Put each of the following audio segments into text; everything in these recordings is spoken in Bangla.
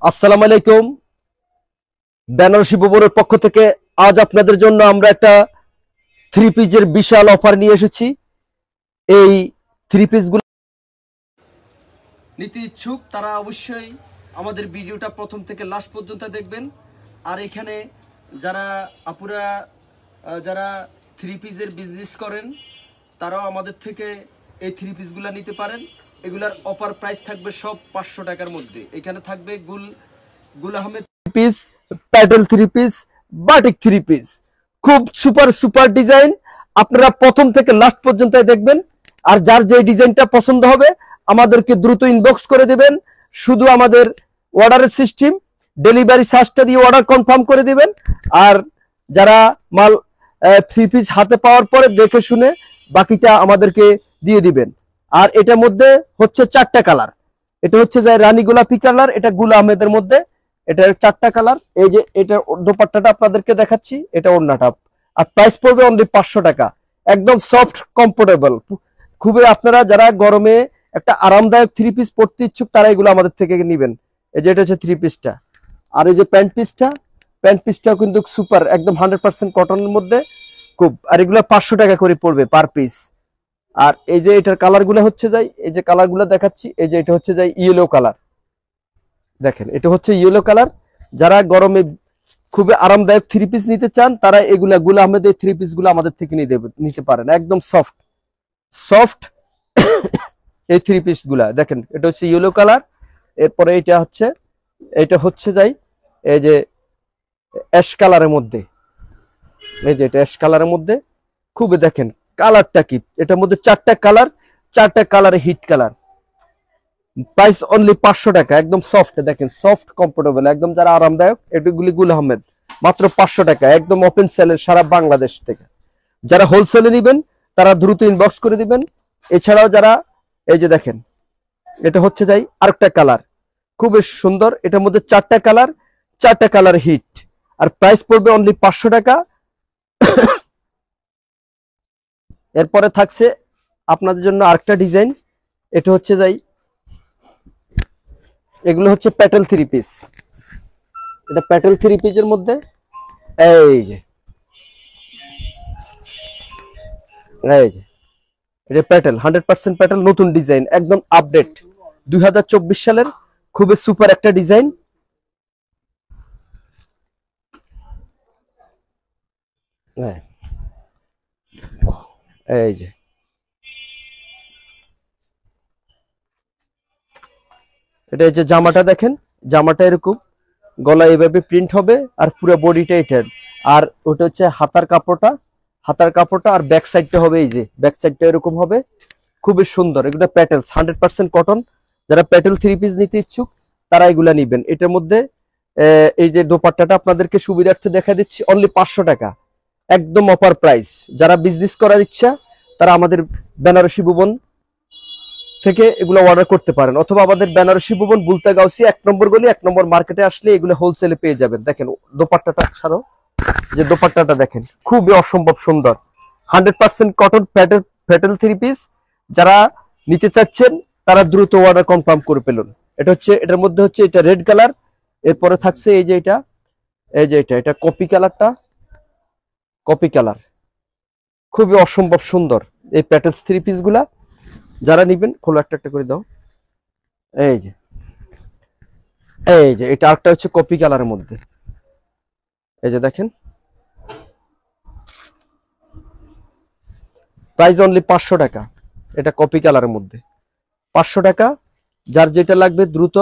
আসসালামু আলাইকুম। বেনারসি ভুবনের পক্ষ থেকে আজ আপনাদের জন্য আমরা একটা থ্রি পিসের বিশাল অফার নিয়ে এসেছি। এই থ্রি পিসগুলো নিতে ইচ্ছুক তারা অবশ্যই আমাদের ভিডিওটা প্রথম থেকে লাস্ট পর্যন্ত দেখবেন। আর এখানে যারা আপুরা যারা থ্রি পিসের বিজনেস করেন তারাও আমাদের থেকে এই থ্রি পিসগুলো নিতে পারেন। এগুলার অফার প্রাইস থাকবে সব 500 টাকার মধ্যে। এখানে থাকবে গুল Ahmed three piece, Patel three piece, batik three piece, খুব সুপার ডিজাইন। আপনারা প্রথম থেকে লাস্ট পর্যন্ত দেখবেন। আর যার যে ডিজাইনটা পছন্দ হবে আমাদেরকে দ্রুত ইনবক্স করে দিবেন। শুধু আমাদের অর্ডারের সিস্টেম, ডেলিভারি চার্জটা দিয়ে অর্ডার কনফার্ম করে দিবেন। আর যারা মাল থ্রি পিস হাতে পাওয়ার পরে দেখে শুনে বাকিটা আমাদেরকে দিয়ে দিবেন। আর এটার মধ্যে হচ্ছে 4টা কালার। এটা হচ্ছে যে রানী গোলাপি কালার, এটা গুল আহমেদের মধ্যে, এটা 4টা কালার। এই যে এটা দোপাট্টাটা আপনাদেরকে দেখাচ্ছি, এটা ওড়নাটা। আর প্রাইস পড়বে অনলি 500 টাকা। একদম সফট কমফোর্টেবল, খুবই আপনারা যারা গরমে একটা আরামদায়ক থ্রি পিস পরতে ইচ্ছুক তারা এগুলো আমাদের থেকে নেবেন। এই যে এটা হচ্ছে থ্রি পিসটা। আর এই যে প্যান্ট পিসটাও কিন্তু সুপার, একদম 100% কটনের মধ্যে খুব। আর এগুলো 500 টাকা করে পড়বে পার পিস। আর এই যে এটার কালার গুলো হচ্ছে যাই, এই যে কালার গুলো দেখাচ্ছি, এই যে এটা হচ্ছে যাই ইয়েলো কালার। দেখেন এটা হচ্ছে ইয়েলো কালার। যারা গরমে খুবই আরামদায়ক থ্রি পিস নিতে চান তারা এগুলা গুল আহমেদ এই থ্রি পিস গুলো আমাদের থেকে নিতে পারেন। একদম সফট এই থ্রি পিস গুলা দেখেন, এটা হচ্ছে ইয়েলো কালার। এরপরে এটা হচ্ছে যাই এই যে অ্যাশ কালারের মধ্যে, এই যে এটা অ্যাশ কালারের মধ্যে খুবই দেখেন কালারটা কি। এটার মধ্যে 4টা কালার, 4টা কালারে হিট কালার। প্রাইস অনলি 500 টাকা। একদম সফট, দেখেন সফট কমফোর্টেবল একদম, যারা আরামদায়ক এগুলি গুল আহমেদ মাত্র 500 টাকা। একদম ওপেন সেলের সারা বাংলাদেশ থেকে। যারা হোলসেলে নেবেন তারা দ্রুত ইনবক্স করে দিবেন। এছাড়াও যারা এই যে দেখেন এটা হচ্ছে যাই আরেকটা কালার, খুবই সুন্দর। এটার মধ্যে 4টা কালার, 4টা কালার হিট। আর প্রাইস পড়বে অনলি 500 টাকা। এরপরে থাকছে আপনাদের জন্য আরেকটা ডিজাইন। এটা হচ্ছে যাই এগুলো হচ্ছে প্যাটেল থ্রি পিস। এটা প্যাটেল থ্রি পিসের মধ্যে এই যে এটা প্যাটেল 100% প্যাটেল, নতুন ডিজাইন, একদম আপডেট 2024 সালের খুবই সুপার একটা ডিজাইন। এই যে এটা এই যে জামাটা দেখেন, জামাটা এরকম গলা এইভাবে প্রিন্ট হবে আর পুরো বডিটা এটার। আর ওটা হচ্ছে হাতার কাপড়টা আর ব্যাক সাইডটা হবে এই যে ব্যাক সাইডটা এরকম হবে, খুবই সুন্দর। এগুলো প্যাটেলস 100% কটন। যারা প্যাটেল থ্রি পিস নিতে ইচ্ছুক তারা এগুলা নিবেন। এটার মধ্যে এই যে দোপাট্টাটা আপনাদেরকে সুবিধার্থে দেখা দিচ্ছি অনলি 500 টাকা, একদম অফার প্রাইস। যারা বিজনেস করার ইচ্ছা তারা আমাদের বেনারসি ভুবন থেকে এগুলো অর্ডার করতে পারেন, অথবা আমাদের বেনারসি ভুবন বুলতা গাউসি 1 নম্বর গলি 1 নম্বর মার্কেটে আসলে এগুলো হোলসেলে পেয়ে যাবেন। দেখেন দোপাট্টাটা ছাড়াও যে দোপাট্টাটা দেখেন খুবই অসম্ভব সুন্দর। 100% কটন প্যাটেল থ্রি পিস। যারা নিতে চাচ্ছেন তারা দ্রুত অর্ডার কনফার্ম করে ফেলুন। এটার মধ্যে হচ্ছে এটা রেড কালার। এরপরে থাকছে এই যে এটা কপি কালার, খুবই অসম্ভব সুন্দর এই প্যাটেল থ্রি পিস গুলা। যারা নিবেন খোলো একটা করে দাও। এই যে এটা আরেকটা হচ্ছে কপি কালারের মধ্যে, এই যে দেখেন প্রাইস অনলি 500 টাকা। এটা কপি কালারের মধ্যে 500 টাকা। যার যেটা লাগবে দ্রুত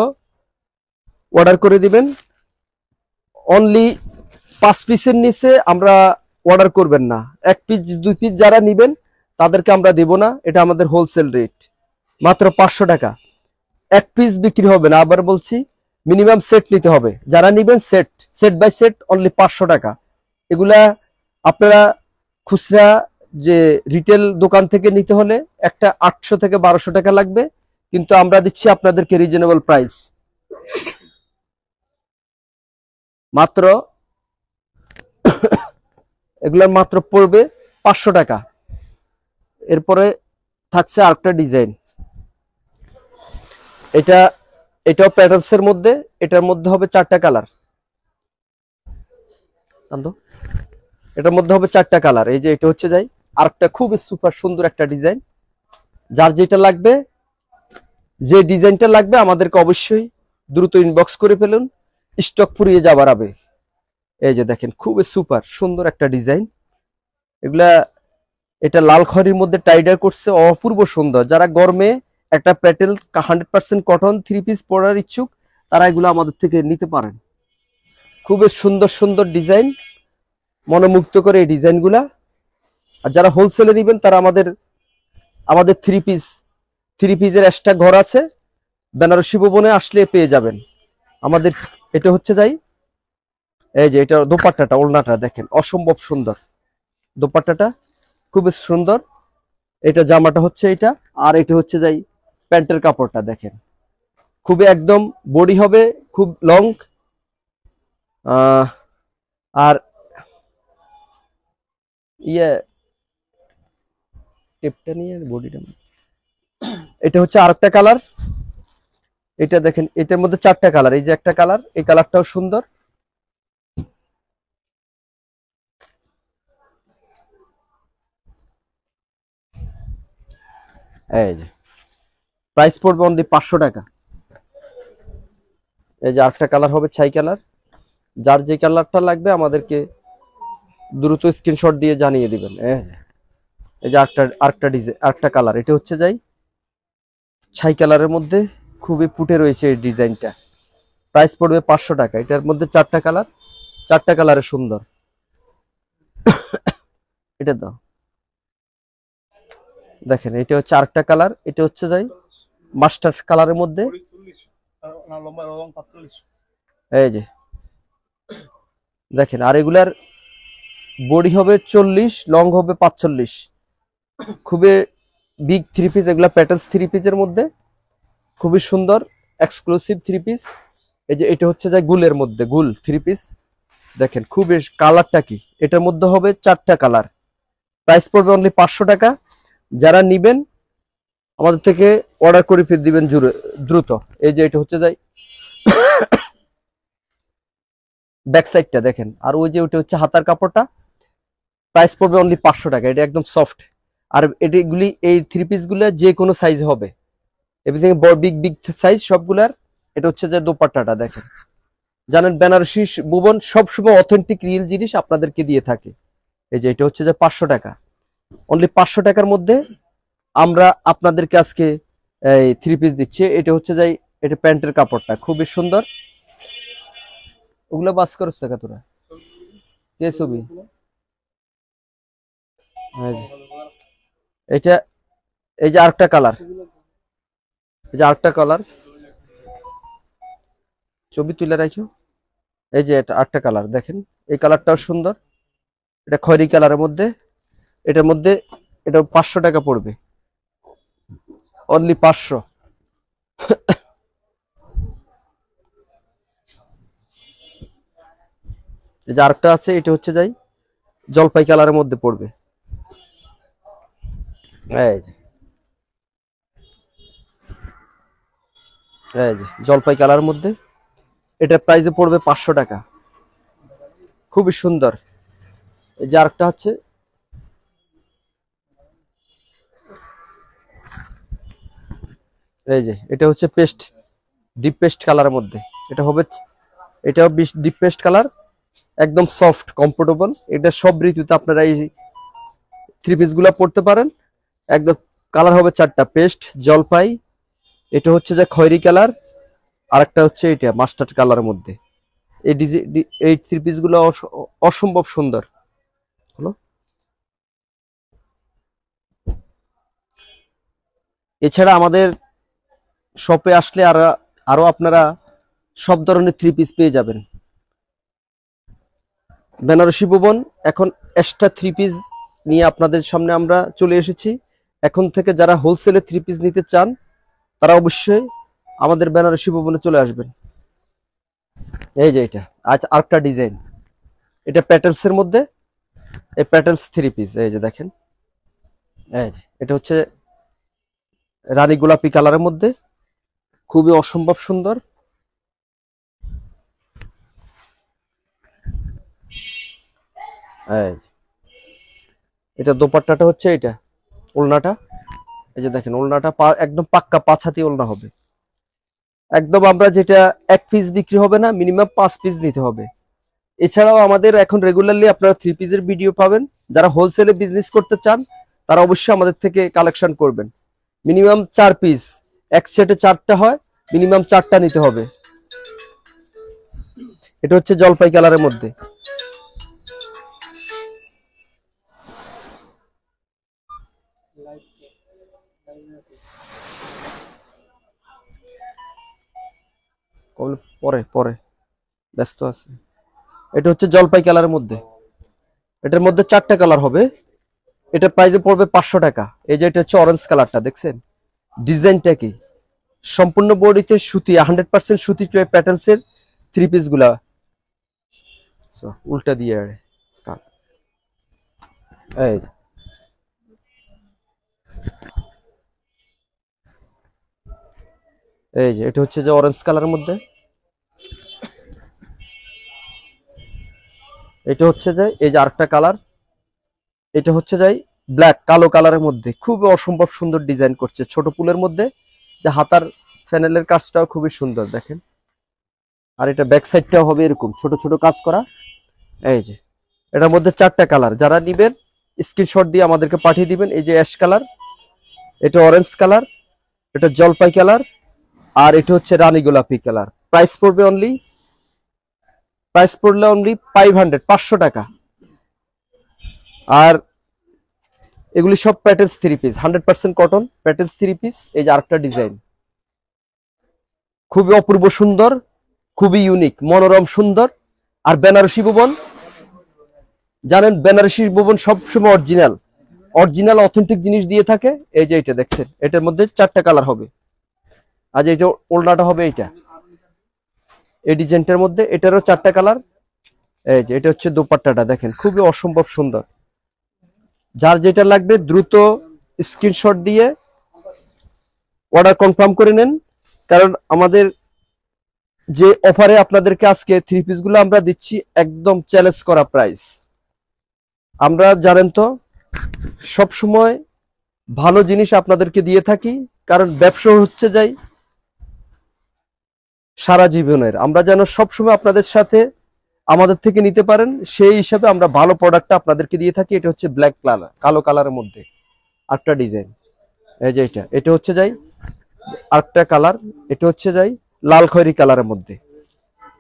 অর্ডার করে দিবেন। অনলি 5 পিসের নিচে আমরা অর্ডার করবেন না। 1 পিস 2 পিস যারা নিবেন তাদেরকে আমরা দেব না, এটা আমাদের হোলসেল রেট মাত্র 500 টাকা। 1 পিস বিক্রি হবে না, আবার বলছি মিনিমাম সেট নিতে হবে। যারা নিবেন সেট বাই সেট অনলি 500 টাকা। এগুলা আপনারা খুচরা যে রিটেল দোকান থেকে নিতে হলে একটা 800 থেকে 1200 টাকা লাগবে, কিন্তু আমরা দিচ্ছি আপনাদেরকে রিজনেবল প্রাইস মাত্র এগুলার মাত্র পড়বে 500 টাকা। এরপরে থাকছে আরেকটা ডিজাইন, এটা এটাও প্যাটেলস এর মধ্যে, এটার মধ্যে হবে 4টা কালার। এটার মধ্যে হবে 4টা কালার। এই যে এটা হচ্ছে যাই আরেকটা খুব সুপার সুন্দর একটা ডিজাইন। যার যেটা লাগবে, যে ডিজাইনটা লাগবে আমাদেরকে অবশ্যই দ্রুত ইনবক্স করে ফেলুন, স্টক ফুরিয়ে যাবার আগে। এই যে দেখেন খুব সুপার সুন্দর একটা ডিজাইন। এগুলা এটা লাল খয়েরির মধ্যে টাইডার করছে, অপূর্ব সুন্দর। যারা গরমে একটা প্যাটেল 100% কটন 3 পিস পরার ইচ্ছুক, তারা এগুলো আমাদের থেকে নিতে পারেন। খুবই সুন্দর সুন্দর ডিজাইন, মনোমুগ্ধ করে এই ডিজাইনগুলা। আর যারা হোলসেলে নেবেন তারা আমাদের 3 পিসের এক্সট্রা ঘর আছে, বেনারসি ভবনে আসলে পেয়ে যাবেন আমাদের। এটা হচ্ছে যাই এই যে এটা দোপাট্টাটা, ওড়নাটা দেখেন অসম্ভব সুন্দর, দোপাট্টাটা খুবই সুন্দর। এটা জামাটা হচ্ছে এটা, আর এটা হচ্ছে যাই প্যান্টের কাপড়টা দেখেন, খুবই একদম বডি হবে খুব লং। আর ইয়ে টেপটা নিয়ে বডিটা, এটা হচ্ছে আরেকটা কালার। এটা দেখেন এটার মধ্যে 4টা কালার। এই যে একটা কালার, এই কালারটাও সুন্দর। এই যে প্রাইস পড়বে অনলি 500 টাকা। এই যে আরেকটা কালার হবে ছাই কালার। যার যে কালারটা লাগবে আমাদেরকে দ্রুত স্ক্রিনশট দিয়ে জানিয়ে দিবেন। এই যে আরেকটা ডিজাইন, আরেকটা কালার। এটা হচ্ছে যাই ছাই কালারের মধ্যে খুবই ফুটে রয়েছে এই ডিজাইনটা। প্রাইস পড়বে 500 টাকা। এটার মধ্যে 4টা কালার, 4টা কালারে সুন্দর। এটা দাও দেখেন, এটা হচ্ছে আরেকটা কালার। এটা হচ্ছে যাই মাস্টার কালারের মধ্যে। এই যে দেখেন, আর এগুলার বডি হবে 40, লং হবে 45। খুবই বিগ 3 পিস, এগুলা প্যাটেলস 3 পিসের মধ্যে খুবই সুন্দর এক্সক্লুসিভ 3 পিস। এই যে এটা হচ্ছে যাই গুলের মধ্যে, গুল 3 পিস দেখেন খুবই কালারটা কি। এটার মধ্যে হবে 4টা কালার। প্রাইস পড়বে অনলি 500 টাকা। যারা নিবেন আমাদের থেকে অর্ডার করে ফিরে দিবেন দ্রুত। এই যে এটা হচ্ছে যাই ব্যাক সাইডটা দেখেন, আর ওই যে ওটা হচ্ছে হাতার কাপড়টা। প্রাইস পড়বে অনলি 500 টাকা। এটা একদম সফট। আর এগুলি এই 3 পিস গুলা যে কোনো সাইজ হবে, এভরিথিং বিগ বিগ সাইজ সবগুলার। এটা হচ্ছে যে দোপাট্টাটা দেখেন, জানেন বেনারসি ভুবন সবসময় অথেন্টিক রিয়েল জিনিস আপনাদেরকে দিয়ে থাকে। এই যে এটা হচ্ছে যে 500 টাকা। অনলি 500 টাকার মধ্যে আমরা আপনাদেরকে আজকে এই 3 পিস দিচ্ছি। এটা হচ্ছে যাই এটা প্যান্টের কাপড়টা খুবই সুন্দর। ওগুলো বাস করছে টাকা তোরা কে ছবি। এটা এই যে আরেকটা কালার, এই যে আরেকটা কালার ছবি তুলে রাখো। এই যে এটা আরেকটা কালার দেখেন, এই কালারটাও সুন্দর। এটা খয়েরি কালারের মধ্যে। এটার মধ্যে এটা 500 টাকা পড়বে, অনলি 500। এই যে আরেকটা আছে, এটা হচ্ছে যাই জলপাই কালারের মধ্যে পড়বে। এই যে এই যে জলপাই কালারের মধ্যে, এটা প্রাইসে পড়বে 500 টাকা। খুবই সুন্দর। এই যে আরেকটা হচ্ছে এই যে এটা হচ্ছে পেস্ট, ডিপ পেস্ট কালারের মধ্যে। এটা হবে, এটাও ডিপ পেস্ট কালার, একদম সফট কমফোর্টেবল। এটা সব ঋতুতে আপনারা এই 3 পিস গুলা পড়তে পারেন। একদম কালার হবে 4টা, পেস্ট, জলপাই, এটা হচ্ছে যে খয়েরি কালার, আর একটা হচ্ছে এটা মাস্টার্ড কালারের মধ্যে। এই 3 পিস গুলো অসম্ভব সুন্দর হলো। এছাড়া আমাদের শপে আসলে আরো আপনারা সব ধরনের 3 পিস পেয়ে যাবেন। বেনারসি ভুবন এখন এক্সট্রা 3 পিস নিয়ে আপনাদের সামনে আমরা চলে এসেছি। এখন থেকে যারা হোলসেলে 3 পিস নিতে চান তারা অবশ্যই আমাদের বেনারসি ভুবনে চলে আসবেন। এই যে এটা আজ আরেকটা ডিজাইন, এটা প্যাটেলস এর মধ্যে, এই প্যাটেলস 3 পিস। এই যে দেখেন, এই যে এটা হচ্ছে রানী গোলাপি কালারের মধ্যে, খুবই অসম্ভব সুন্দর। এই এটা দোপাট্টাটা হচ্ছে এটা, ওড়নাটা এই যে দেখেন, ওড়নাটা একদম পাক্কা 5 হাতি ওড়না হবে একদম। আমরা যেটা 1 পিস বিক্রি হবে না, মিনিমাম 5 পিস নিতে হবে। এছাড়াও আমাদের এখন রেগুলারলি আপনারা 3 পিসের ভিডিও পাবেন। যারা হোলসেলে বিজনেস করতে চান তারা অবশ্যই আমাদের থেকে কালেকশন করবেন। মিনিমাম 4 পিস, এক সেটে 4টা হয়, মিনিমাম 4টা নিতে হবে। এটা হচ্ছে জলপাই কালারের মধ্যে। পরে পরে ব্যস্ত আছে। এটা হচ্ছে জলপাই কালারের মধ্যে, এটার মধ্যে 4টা কালার হবে। এটা প্রাইসে পড়বে 500 টাকা। এই যে এটা হচ্ছে অরেঞ্জ কালারটা, দেখছেন ডিজাইনটা কি, সম্পূর্ণ বডিতে সুতি, 100% সুতি প্যাটার্নস এর 3 পিস গুলা। উল্টা দিয়ে এই এই যে এটা হচ্ছে যে অরেঞ্জ কালারের মধ্যে, এটা হচ্ছে যে এই যে আরেকটা কালার, এটা হচ্ছে যাই ব্ল্যাক কালো কালারের মধ্যে। খুবই অসম্ভব সুন্দর ডিজাইন করছে ছোট ফুলের মধ্যে, যে হাতার ফ্যানেলের কাজটাও খুবই সুন্দর দেখেন। আর এটা ব্যাক সাইডটাও হবে এরকম ছোট ছোট কাজ করা। এই যে এটার মধ্যে 4টা কালার, যারা নিবেন স্ক্রিনশট দিয়ে আমাদেরকে পাঠিয়ে দিবেন। এই যে অ্যাশ কালার, এটা অরেঞ্জ কালার, এটা জলপাই কালার, আর এটা হচ্ছে রানী গোলাপি কালার। প্রাইস পড়বে অনলি, প্রাইস পড়লে অনলি 500 টাকা। আর এগুলি সব petals 3 piece, 100% cotton petals 3 piece. এই যে আরেকটা ডিজাইন, খুবই অপূর্ব সুন্দর, খুবই ইউনিক, মনোরম সুন্দর। আর বেনারসি ভুবন, জানেন বেনারসি ভুবন সবসময় অরিজিনাল অরিজিনাল অথেন্টিক জিনিস দিয়ে থাকে। এই যে এটা দেখছেন, এটার মধ্যে 4টা কালার হবে। আজ এইটা ওড়নাটা হবে এইটা, এই ডিজাইনটার মধ্যে এটারও 4টা কালার। এই যে এটা হচ্ছে দোপাট্টাটা, দেখেন খুবই অসম্ভব সুন্দর। যার যেটা লাগবে দ্রুত স্ক্রিনশট দিয়ে অর্ডার কনফার্ম করে নেন। কারণ আমাদের যে অফারে আপনাদেরকে আজকে 3 পিস গুলো আমরা দিচ্ছি একদম চ্যালেঞ্জ করা প্রাইস। আমরা জানেন তো সব সময় ভালো জিনিস আপনাদেরকে দিয়ে থাকি, কারণ ব্যবসা হচ্ছে যাই সারা জীবনের। আমরা যেন সবসময় আপনাদের সাথে আমাদের থেকে নিতে পারেন, সেই হিসাবে আমরা ভালো প্রোডাক্টটা আপনাদেরকে দিয়ে থাকি। এটা হচ্ছে ব্ল্যাক কালার, কালো কালারের মধ্যে আরেকটা ডিজাইন। এই যে এটা হচ্ছে যাই আরেকটা কালার, এটা হচ্ছে যাই লাল খয়েরি কালারের মধ্যে,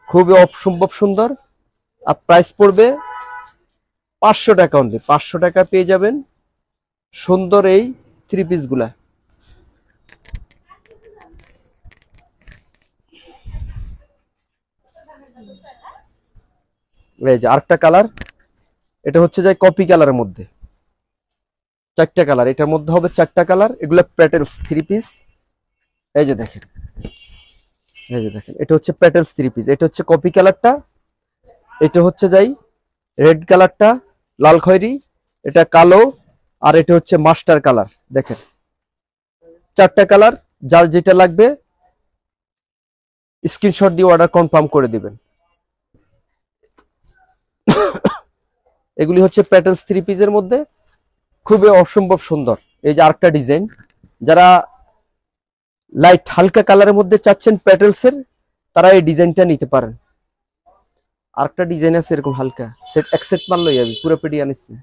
খুবই অসম্ভব সুন্দর। আর প্রাইস পড়বে 500 টাকা অনলি। 500 টাকা পেয়ে যাবেন সুন্দর এই 3 পিস গুলা। এই যে আরেকটা কালার, এটা হচ্ছে যে কপি কালারের মধ্যে 4টা কালার, এটার মধ্যে হবে 4টা কালার। এগুলো প্যাটেলস 3 পিস। এই যে দেখেন, এই যে দেখেন এটা হচ্ছে প্যাটেলস 3 পিস। এটা হচ্ছে কপি কালারটা, এটা হচ্ছে যাই রেড কালারটা, লাল খয়েরি, এটা কালো, আর এটা হচ্ছে মাস্টার কালার। দেখেন 4টা কালার, যার যেটা লাগবে স্ক্রিনশট দিয়ে অর্ডার কনফার্ম করে দিবেন। এগুলি হচ্ছে প্যাটেলস 3 পিসের মধ্যে, খুবই অসম্ভব সুন্দর। এই যে আরেকটা ডিজাইন, যারা লাইট হালকা কালারের মধ্যে চাচ্ছেন প্যাটেলস এর, তারা এই ডিজাইনটা নিতে পারেন। আরেকটা ডিজাইন আছে এরকম হালকা, সেট অ্যাকসেপ্ট মারলই যাবে, পুরো পেডি আনিস না।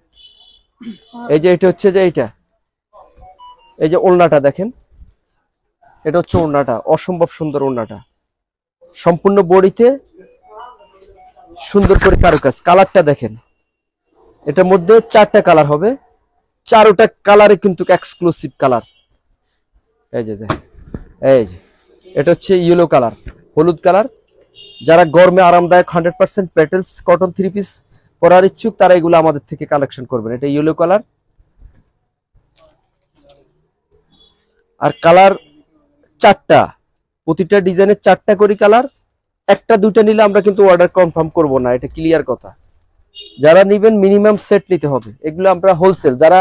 এই যে এটা হচ্ছে যে এইটা, এই যে ওড়নাটা দেখেন, এটা হচ্ছে ওড়নাটা, অসম্ভব সুন্দর ওড়নাটা, সম্পূর্ণ বডিতে সুন্দর করে কারুকাজ। কালারটা দেখেন, এটার মধ্যে 4টা কালার হবে, 4টা কালারে কিন্তু এক্সক্লুসিভ কালার। এই যে এই যে এটা হচ্ছে ইয়েলো কালার, হলুদ কালার। যারা গরমে আরামদায়ক 100% প্যাটেলস কটন 3 পিস পরার ইচ্ছুক, তারা এগুলো আমাদের থেকে কালেকশন করবেন। এটা ইয়েলো কালার। আর কালার 4টা, প্রতিটা ডিজাইনের 4টা করে কালার। একটা দুইটা নিলে আমরা কিন্তু অর্ডার কনফার্ম করব না, এটা ক্লিয়ার কথা। যারা নিবেন মিনিমাম সেট নিতে হবে। এগুলো আমরা হোলসেল, যারা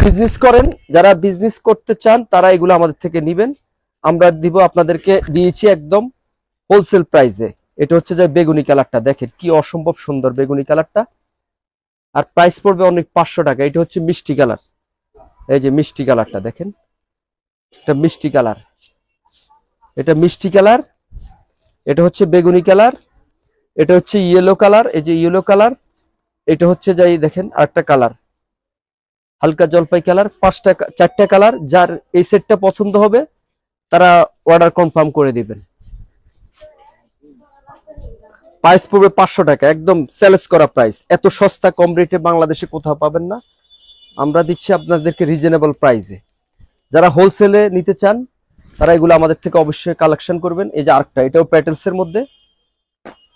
বিজনেস করেন, যারা বিজনেস করতে চান, তারা এগুলো আমাদের থেকে নিবেন। আমরা দিব আপনাদেরকে, দিয়েছি একদম হোলসেল প্রাইসে। এটা হচ্ছে যে বেগুনি কালারটা, দেখেন কি অসম্ভব সুন্দর বেগুনি কালারটা, আর প্রাইস পড়বে অনেক 500 টাকা। এটা হচ্ছে মিষ্টি কালার, এই যে মিষ্টি কালারটা দেখেন, এটা মিষ্টি কালার, এটা মিষ্টি কালার, এটা হচ্ছে বেগুনি কালার, এটা হচ্ছে ইয়েলো কালার, এই যে ইয়েলো কালার, এটা হচ্ছে যাই দেখেন আরেকটা কালার হালকা জলপাই কালার। 4টা কালার, যার এই সেটটা পছন্দ হবে তারা অর্ডার কনফার্ম করে দিবেন। প্রাইস পড়বে 500 টাকা, একদম সেলস করা প্রাইস। এত সস্তা কম রেটে বাংলাদেশে কোথাও পাবেন না, আমরা দিচ্ছি আপনাদেরকে রিজনেবল প্রাইসে। যারা হোলসেলে নিতে চান তারা এগুলো আমাদের থেকে অবশ্যই কালেকশন করবেন। এই যে আরেকটা, এটাও প্যাটেলস এর মধ্যে,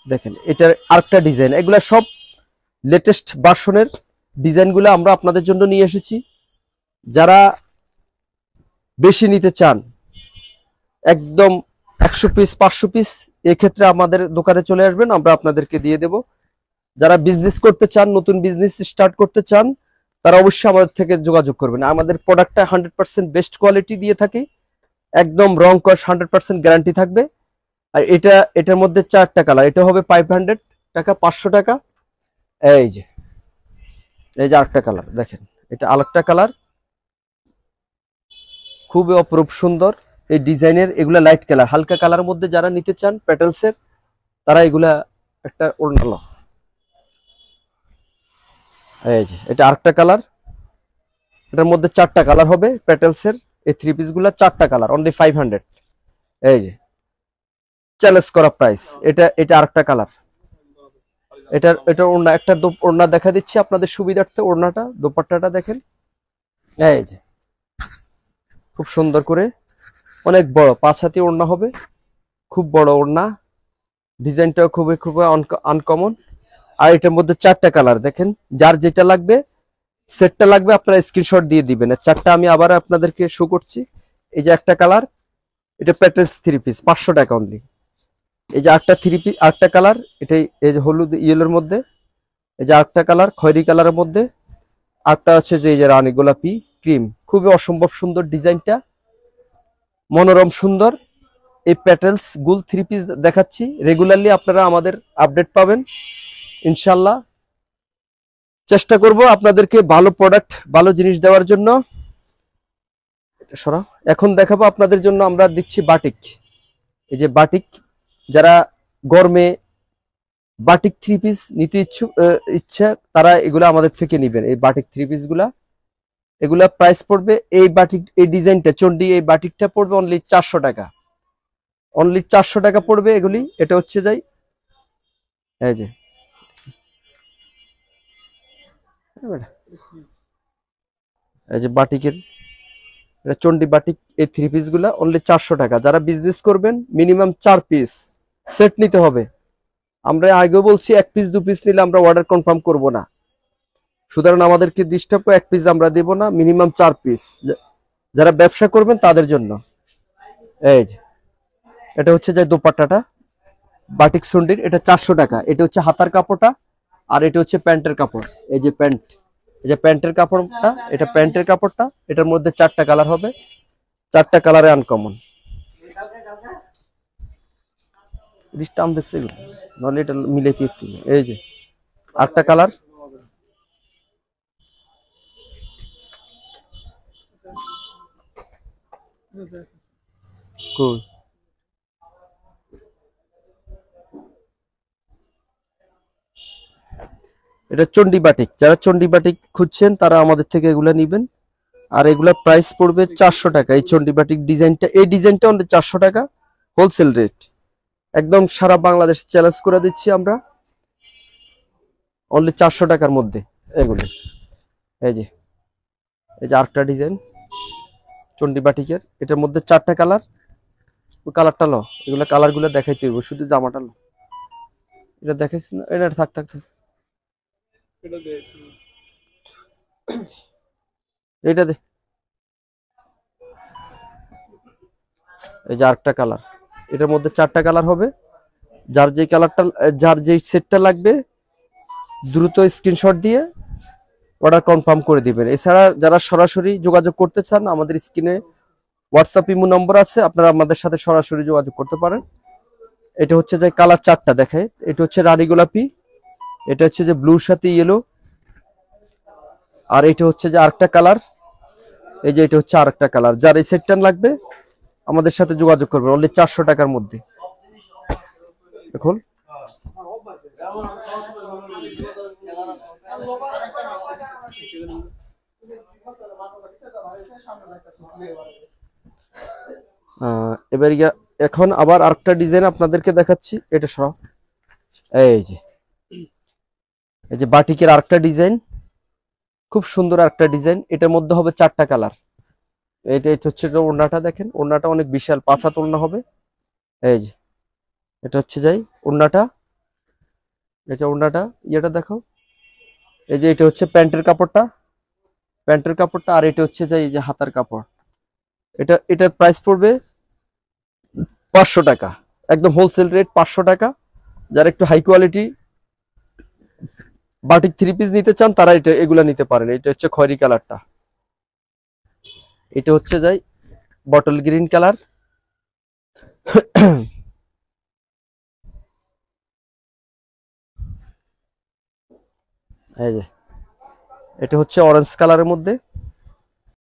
দেখেন এটার আরেকটা ডিজাইন। এগুলা সব লেটেস্ট ভার্সনের ডিজাইনগুলো আমরা আপনাদের জন্য নিয়ে এসেছি। যারা বেশি নিতে চান, একদম 100 পিস 500 পিস, এক্ষেত্রে আমাদের দোকানে চলে আসবেন, আমরা আপনাদেরকে দিয়ে দেব। যারা বিজনেস করতে চান, নতুন বিজনেস স্টার্ট করতে চান, তারা অবশ্যই আমাদের থেকে যোগাযোগ করবেন। আমাদের প্রোডাক্টটা 100% বেস্ট কোয়ালিটি দিয়ে থাকি, একদম রং কস 100% গ্যারান্টি থাকবে। আর এটার মধ্যে 4টা কালার, এটা হবে 500 টাকা, 500 টাকা। এই যে আরেকটা কালার দেখেন, এটা আরেকটা কালার, খুবই অপরূপ সুন্দর এই ডিজাইনের। এগুলা লাইট কালার, হালকা কালার মধ্যে যারা নিতে চান প্যাটেলসের, তারা এগুলা একটা ওড়না। এই যে এটা আরেকটা কালার, এটার মধ্যে 4টা কালার হবে প্যাটেলসের। এই 3 পিস গুলা 4টা কালার, অনলি 500। এই যে চ্যালেঞ্জ করা প্রাইস। এটা আরেকটা কালার, এটা ওড়না, একটা ওড়না দেখা দিচ্ছি আপনাদের সুবিধার্থে। ওড়নাটা, দোপাট্টাটা দেখেন, এই যে খুব সুন্দর করে, অনেক বড় 5 হাতি ওড়না হবে, খুব বড় ওড়না। ডিজাইনটাও খুবই আনকমন। আর এটার মধ্যে 4টা কালার দেখেন, যার যেটা লাগবে, সেটটা লাগবে, আপনারা স্ক্রিনশট দিয়ে দিবেন। 4টা আমি আবার আপনাদেরকে শো করছি। এই যে একটা কালার, এটা প্যাটেলস 3 পিস, 500 টাকা অনলি। এই যে আরেকটা 3 পিস, আরেকটা কালার, এটাই এই যে হলুদ ইয়েলোর মধ্যে। এই যে আরেকটা কালার খয়েরি কালারের মধ্যে। আরেকটা হচ্ছে যে এই যে রানী গোলাপি ক্রিম, খুবই অসম্ভব সুন্দর ডিজাইনটা, মনোরম সুন্দর। এই প্যাটেলস গুল 3 পিস দেখাচ্ছি, রেগুলারলি আপনারা আমাদের আপডেট পাবেন ইনশাল্লাহ। চেষ্টা করব আপনাদেরকে ভালো প্রোডাক্ট, ভালো জিনিস দেওয়ার জন্য। সরা, এখন দেখাবো আপনাদের জন্য আমরা দিচ্ছি বাটিক। এই যে বাটিক, যারা গরমে বাটিক 3 পিস নিতে ইচ্ছা, তারা এগুলো আমাদের থেকে নেবেন। এই বাটিক 3 পিস গুলা, এগুলা প্রাইস পড়বে, এই বাটিক, এই ডিজাইনটা চন্ডি, এই বাটিকটা পড়বে অনলি 400 টাকা, অনলি 400 টাকা পড়বে এগুলি। এটা হচ্ছে যাই, এই যে এই যে বাটিকের, এটা চন্ডি বাটিক, এই 3 পিস গুলা অনলি 400 টাকা। যারা বিজনেস করবেন মিনিমাম 4 পিস সেট নিতে হবে। আমরা আগেও বলছি 1 পিস 2 পিস নিলে আমরা অর্ডার কনফার্ম করব না, সুতরাং আমাদেরকে ডিস্টার্ব করে 1 পিস আমরা দেব না, মিনিমাম 4 পিস। যারা ব্যবসা করবেন তাদের জন্য। এই যে এটা হচ্ছে যে দোপাট্টাটা বাটিক সুন্ডির, এটা 400 টাকা। এটা হচ্ছে হাতার কাপড়টা, আর এটা হচ্ছে প্যান্টের কাপড়। এই যে প্যান্ট, এই যে প্যান্টের কাপড়টা, এটা প্যান্টের কাপড়টা। এটার মধ্যে 4টা কালার হবে, 4টা কালারে আনকমন। টান দিচ্ছে এগুলো, নাহলে এটা মিলে কি একটু। এই যে আরেকটা কালার, cool। এটা চন্ডি বাটিক, যারা চন্ডি বাটিক খুঁজছেন তারা আমাদের থেকে এগুলা নিবেন। আর এগুলা প্রাইস পড়বে 400 টাকা। এই চন্ডি বাটিক ডিজাইনটা, এই ডিজাইনটা অনলি 400 টাকা, হোলসেল রেট। একদম সারা বাংলাদেশ চ্যালেঞ্জ করে দিচ্ছি আমরা, অনলি 400 টাকার মধ্যে এগুলি। এই যে আরেকটা ডিজাইন চন্ডি বাটিকের, এটার মধ্যে 4টা কালার। ওই কালারটা লো, এগুলা কালার গুলো দেখাইতে হইব, শুধু জামাটা লো। এটা দেখাইছি না, এটা থাক থাক থাক। এটা দে। এই যে আরেকটা কালার, এটার মধ্যে 4টা কালার হবে। যার যে কালারটা, যার যে সেটটা লাগবে, দ্রুত স্ক্রিনশট দিয়ে অর্ডার কনফার্ম করে দিবেন। এছাড়া যারা সরাসরি যোগাযোগ করতে চান, আমাদের স্ক্রিনে হোয়াটসঅ্যাপ ইমো নম্বর আছে, আপনারা আমাদের সাথে সরাসরি যোগাযোগ করতে পারেন। এটা হচ্ছে যে কালার 4টা দেখে, এটা হচ্ছে রানী গোলাপি, এটা হচ্ছে যে ব্লুর সাথে ইয়েলো, আর এটা হচ্ছে যে আরেকটা কালার, এই যে এটা হচ্ছে আরেকটা কালার। যার এই সেটটা লাগবে আমাদের সাথে যোগাযোগ করবেন, অনলি 400 টাকার মধ্যে। এখন এবার এখন আবার আরেকটা ডিজাইন আপনাদেরকে দেখাচ্ছি, এটা সব এই যে বাটিকের আরেকটা ডিজাইন, খুব সুন্দর আরেকটা ডিজাইন। এটার মধ্যে হবে 4টা কালার। এটা হচ্ছে ওড়নাটা দেখেন, ওড়নাটা অনেক বিশাল 5 হাত ওড়না হবে। এই যে এটা হচ্ছে যাই ওড়নাটা, এটা ওড়নাটা ইয়েটা দেখো, এই যে এটা হচ্ছে প্যান্টের কাপড়টা, আর এটা হচ্ছে যে এই যে হাতার কাপড়। এটার প্রাইস পড়বে 500 টাকা, একদম হোলসেল রেট 500 টাকা। যারা একটু হাই কোয়ালিটি বাটিক 3 পিস নিতে চান তারা এগুলা নিতে পারেন। এটা হচ্ছে খয়েরি কালারটা, এটা হচ্ছে যাই বটল গ্রিন কালার, এই যে এটা হচ্ছে অরেঞ্জ কালারের মধ্যে,